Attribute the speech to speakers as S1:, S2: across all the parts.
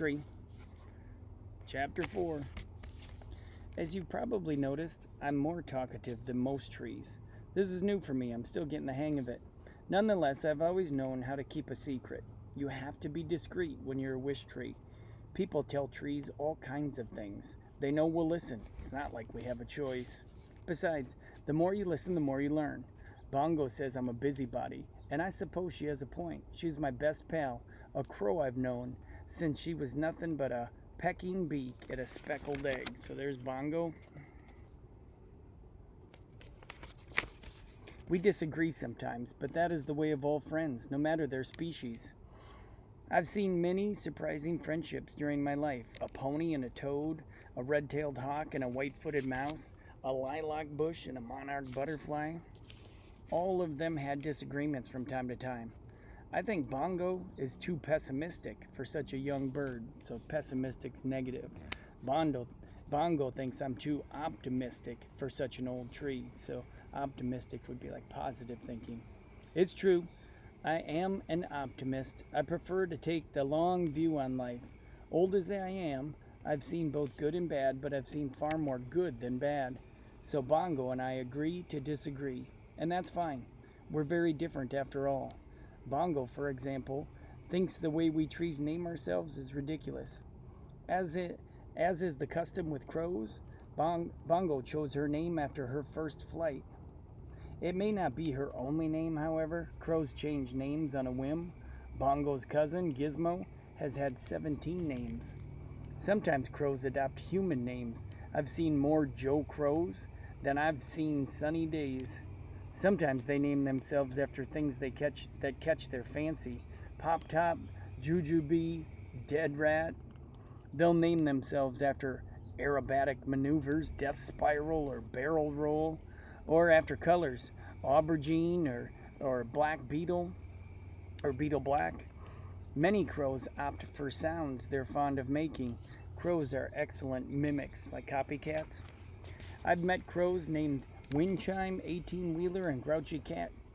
S1: Wishtree, Chapter 4. As you've probably noticed, I'm more talkative than most trees. This is new for me, I'm still getting the hang of it. Nonetheless, I've always known how to keep a secret. You have to be discreet when you're a wish tree. People tell trees all kinds of things. They know we'll listen. It's not like we have a choice. Besides, the more you listen, the more you learn. Bongo says I'm a busybody, and I suppose she has a point. She's my best pal, a crow I've known since she was nothing but a pecking beak at a speckled egg. So there's Bongo. We disagree sometimes, but that is the way of all friends, no matter their species. I've seen many surprising friendships during my life. A pony and a toad, a red-tailed hawk and a white-footed mouse, a lilac bush and a monarch butterfly. All of them had disagreements from time to time. I think Bongo is too pessimistic for such a young bird, so pessimistic's negative. Bongo thinks I'm too optimistic for such an old tree, so optimistic would be like positive thinking. It's true, I am an optimist. I prefer to take the long view on life. Old as I am, I've seen both good and bad, but I've seen far more good than bad. So Bongo and I agree to disagree, and that's fine. We're very different after all. Bongo, for example, thinks the way we trees name ourselves is ridiculous. As is the custom with crows, Bongo chose her name after her first flight. It may not be her only name, however. Crows change names on a whim. Bongo's cousin, Gizmo, has had 17 names. Sometimes crows adopt human names. I've seen more Joe Crows than I've seen sunny days. Sometimes they name themselves after things that catch their fancy. Pop Top, Jujubee, Dead Rat. They'll name themselves after aerobatic maneuvers, death spiral, or barrel roll, or after colors, aubergine or black beetle, or beetle black. Many crows opt for sounds they're fond of making. Crows are excellent mimics, like copycats. I've met crows named Windchime, 18-wheeler, and Grouchy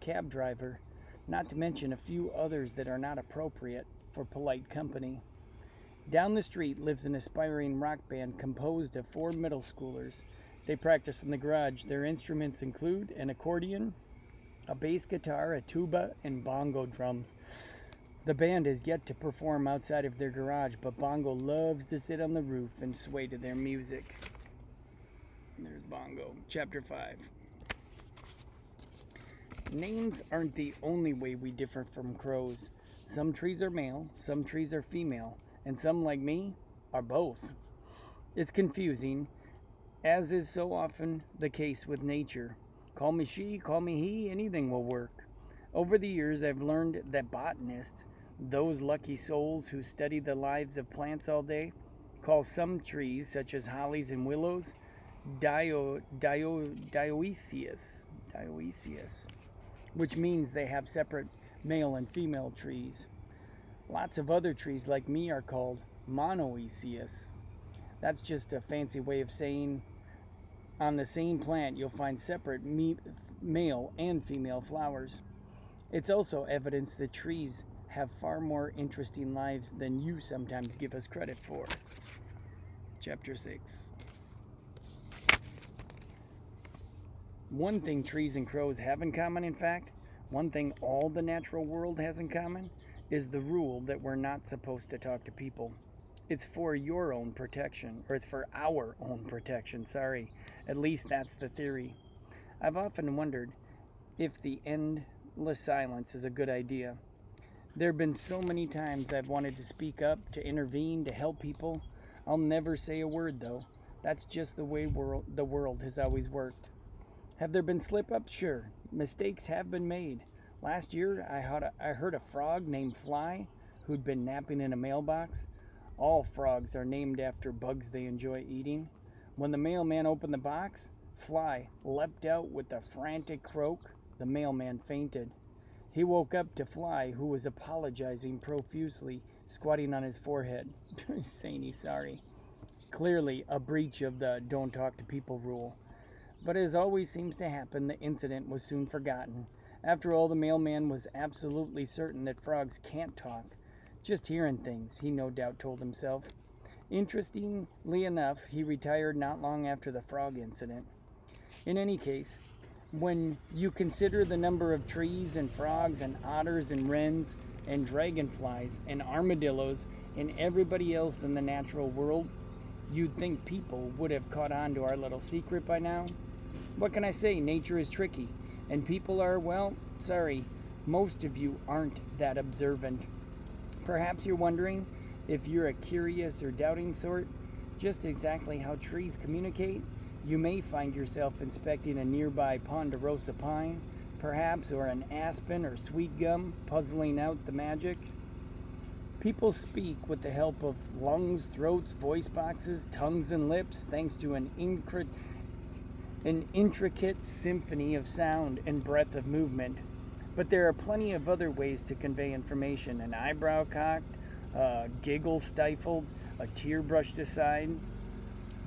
S1: Cab Driver, not to mention a few others that are not appropriate for polite company. Down the street lives an aspiring rock band composed of 4 middle schoolers. They practice in the garage. Their instruments include an accordion, a bass guitar, a tuba, and bongo drums. The band has yet to perform outside of their garage, but Bongo loves to sit on the roof and sway to their music. There's Bongo, Chapter 5. Names aren't the only way we differ from crows. Some trees are male, some trees are female, and some, like me, are both. It's confusing, as is so often the case with nature. Call me she, call me he, anything will work. Over the years, I've learned that botanists, those lucky souls who study the lives of plants all day, call some trees, such as hollies and willows, dioecious, which means they have separate male and female trees. Lots of other trees like me are called monoecious. That's just a fancy way of saying on the same plant you'll find separate male and female flowers. It's also evidence that trees have far more interesting lives than you sometimes give us credit for. Chapter 6. One thing trees and crows have in common, in fact, one thing all the natural world has in common, is the rule that we're not supposed to talk to people. It's for your own protection, or it's for our own protection, sorry. At least that's the theory. I've often wondered if the endless silence is a good idea. There have been so many times I've wanted to speak up, to intervene, to help people. I'll never say a word, though. That's just the way the world has always worked. Have there been slip-ups? Sure. Mistakes have been made. Last year, I heard a frog named Fly who'd been napping in a mailbox. All frogs are named after bugs they enjoy eating. When the mailman opened the box, Fly leapt out with a frantic croak. The mailman fainted. He woke up to Fly, who was apologizing profusely, squatting on his forehead, saying he's sorry. Clearly a breach of the don't talk to people rule. But as always seems to happen, the incident was soon forgotten. After all, the mailman was absolutely certain that frogs can't talk. Just hearing things, he no doubt told himself. Interestingly enough, he retired not long after the frog incident. In any case, when you consider the number of trees and frogs and otters and wrens and dragonflies and armadillos and everybody else in the natural world, you'd think people would have caught on to our little secret by now. What can I say? Nature is tricky, and people are, well, sorry, most of you aren't that observant. Perhaps you're wondering, if you're a curious or doubting sort, just exactly how trees communicate. You may find yourself inspecting a nearby ponderosa pine, perhaps, or an aspen or sweet gum, puzzling out the magic. People speak with the help of lungs, throats, voice boxes, tongues, and lips, thanks to an intricate symphony of sound and breadth of movement. But there are plenty of other ways to convey information: an eyebrow cocked, a giggle stifled, a tear brushed aside.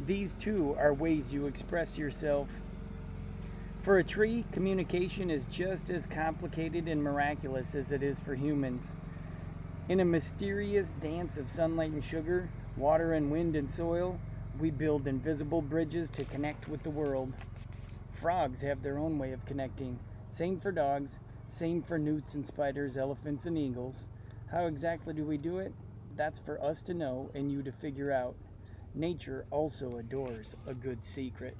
S1: These too are ways you express yourself. For a tree, communication is just as complicated and miraculous as it is for humans. In a mysterious dance of sunlight and sugar, water and wind and soil, we build invisible bridges to connect with the world. Frogs have their own way of connecting. Same for dogs, same for newts and spiders, elephants and eagles. How exactly do we do it? That's for us to know and you to figure out. Nature also adores a good secret.